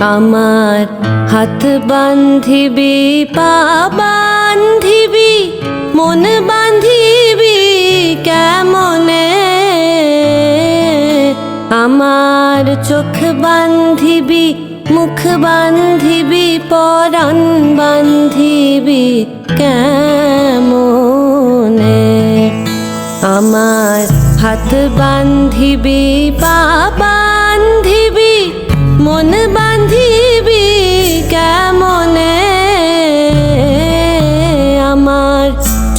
আমার হাত বান্ধিবি পা বান্ধিবি মন বান্ধিবি কেমনে, আমার চোখ বান্ধিবি মুখ বান্ধিবি পরাণ বান্ধিবি কেমনে, আমার হাত বান্ধিবি পা বান্ধিবি মন বান্ধিবি কেমনে, আমার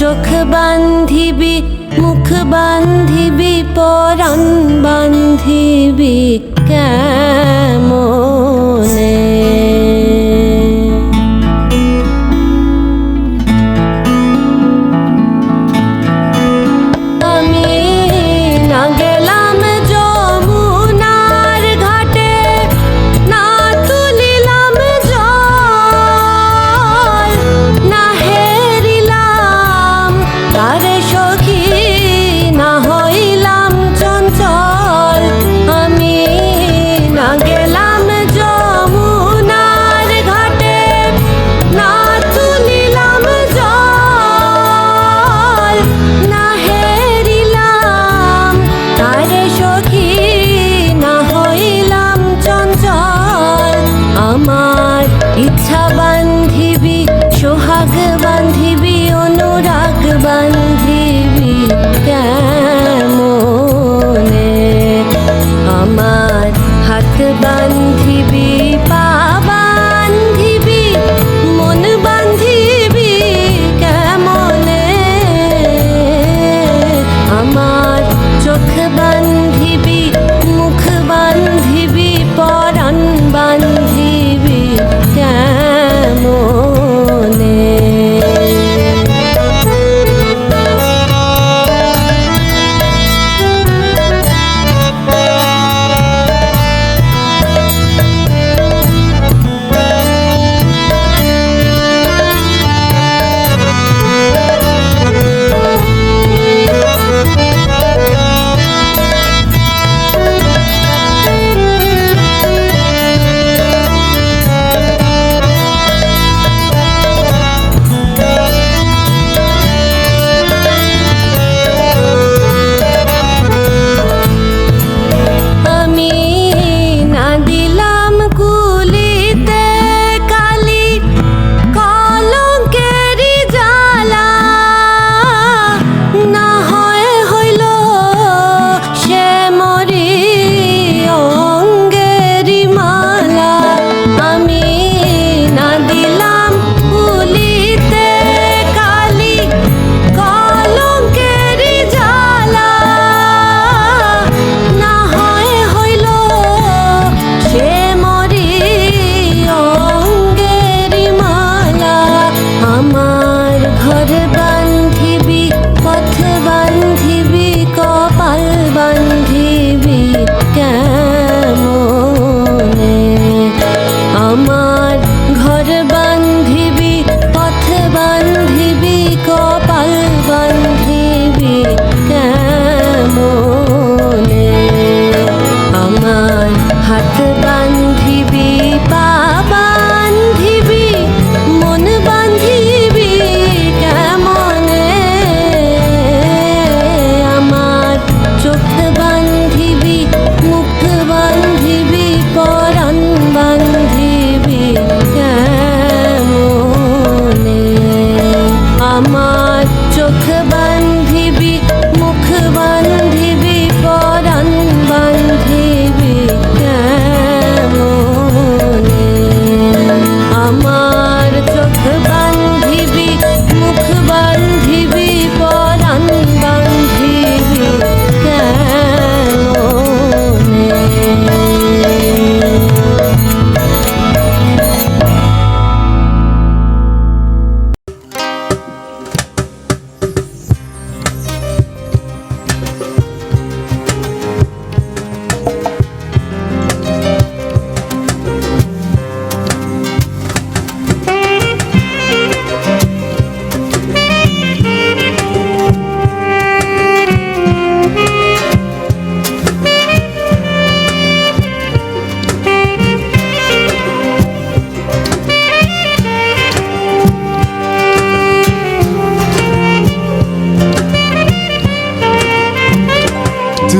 চোখ বান্ধিবি মুখ বান্ধিবি পরাণ বান্ধিবি কেমনে। ইচ্ছা বান্ধিবি সোহাগ বান্ধিবি অনুরাগ বান্ধিবি কেমনে, আমার হাত বান্ধিবি পা বান্ধিবি মন বান্ধিবি কেমনে, আমার চোখ বান্ধিবি মুখ বান্ধিবি পরাণ বান্ধিবি কেমনে।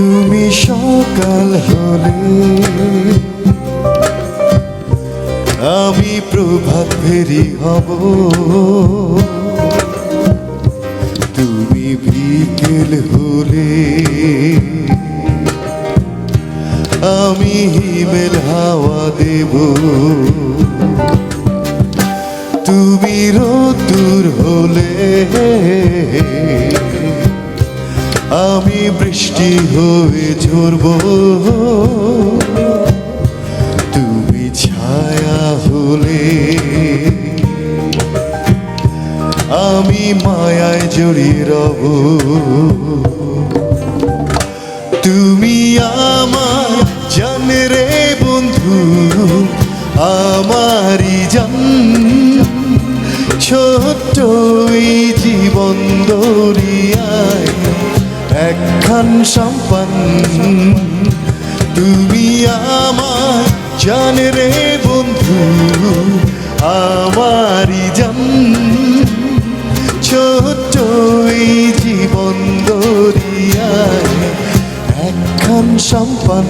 তুমি সকাল হলে আমি প্রভাত ফেরি হব, তুমি বিকেল হলে আমি হিমেল হাওয়া দেব, তুমি রোদ্দুর হলে আমি বৃষ্টি হয়ে ঝরব, তুমি ছায়া হলে আমি মায়ায় জড়িয়ে রব, তুমি আমার জান রে বন্ধু, আমারই জান, ছোট্ট এই জীবন দরিয়ায় একখান সম্পান, তুমি আমার জান রে বন্ধু, আমারই জান, ছোট্ট এই জীবন দরিয়ায় একখান সম্পান।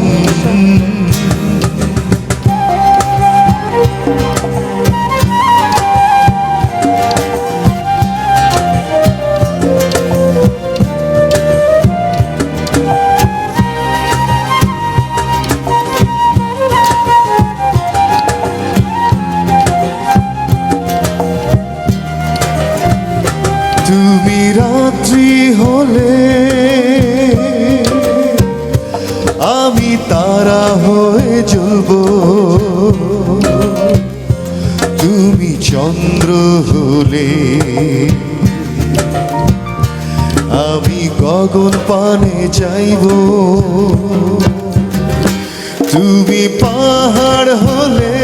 তুমি রাত্রি হলে আমি তারা হয়ে জ্বলব, তুমি চন্দ্র হলে আমি গগন পানে যাইব, তুমি পাহাড় হলে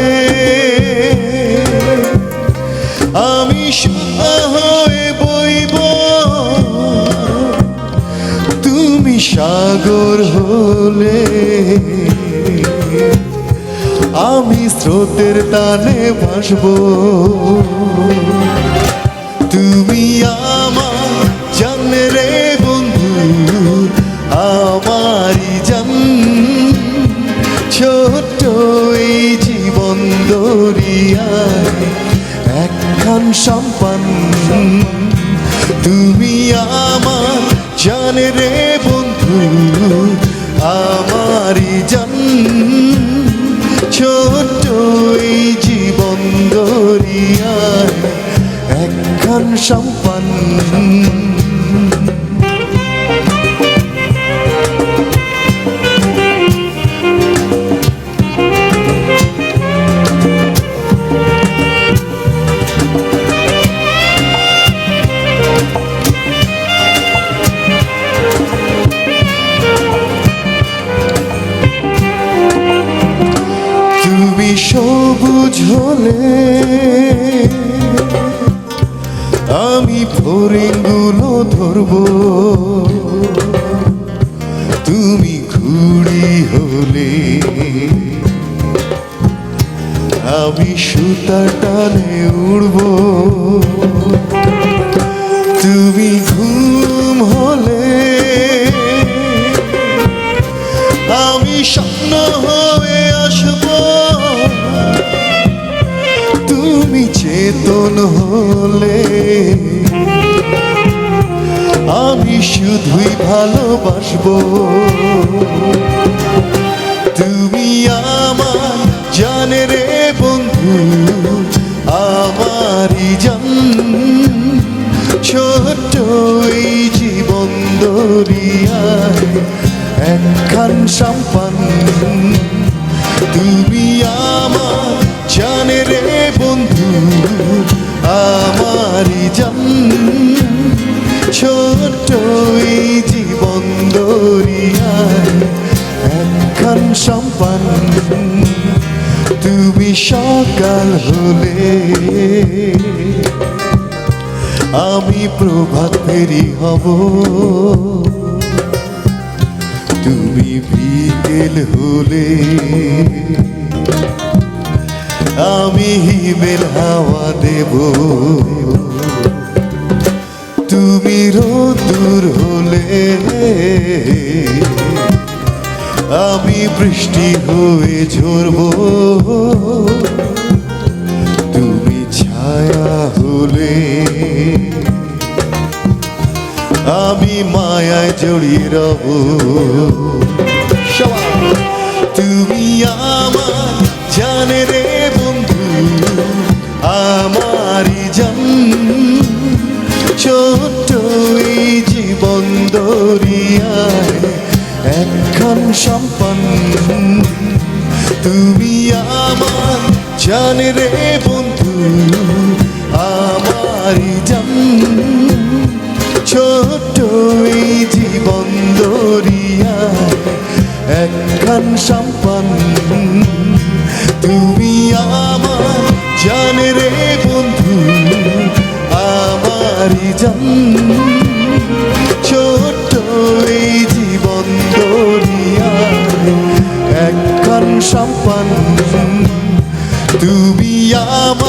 আমি সুতা হয়ে বইব, তুমি সাগর হলে আমি স্রোতের টানে ভাসব, তুমি আমার জান রে বন্ধু, আমারই জান, ছোট্ট এই জীবন দরিয়ায় একখান সম্পান, তুমি আমার জান রে বন্ধু, আমারই জান, ছোট্ট এই জীবন দরিয়ায় একখান সম্পান। তুমি সবুজ হলে আমি ফড়িংগুলো ধরব, তুমি ঘুড়ি হলে আমি সুতা টানে উড়ব, তুমি ঘুম হলে আমি স্বপ্ন হয়ে আসব, তুমি চেতন হলে আমি শুধুই ভালোবাসব, তুমি আমার জান রে বন্ধু, আমারই জান, ছোট্ট এই জীবন দরিয়ায় একখান সম্পান, তুমি আমার জান রে বন্ধু, আমারই জান, ছোট্ট এই জীবন দরিয়ায় একখান সম্পান, তুমি সকাল হলে আমি প্রভাত ফেরি হব, তুমি বিকেল হলে আমি হিমেল হাওয়া দেব, তুমি রোদ্দুর হলে আমি বৃষ্টি হয়ে ঝরব, তুমি ছায়া হলে আমি মায়ায় জড়িয়ে রব। তুমি আমার জানে রে বন্ধু, আমারই জান, ছোট্ট এই জীবন দরিয়ায় একখান সম্পন। তুমি আমার জানে রে বন্ধু, আমারই জান, ছোট্ট এই জীবন দরিয়ায় একখান সম্পন। তুমি আমার জানে রে বন্ধু, আমারই জান, ছোট্ট এই জীবন দরিয়ায় একখান সম্পন। তুমি আমার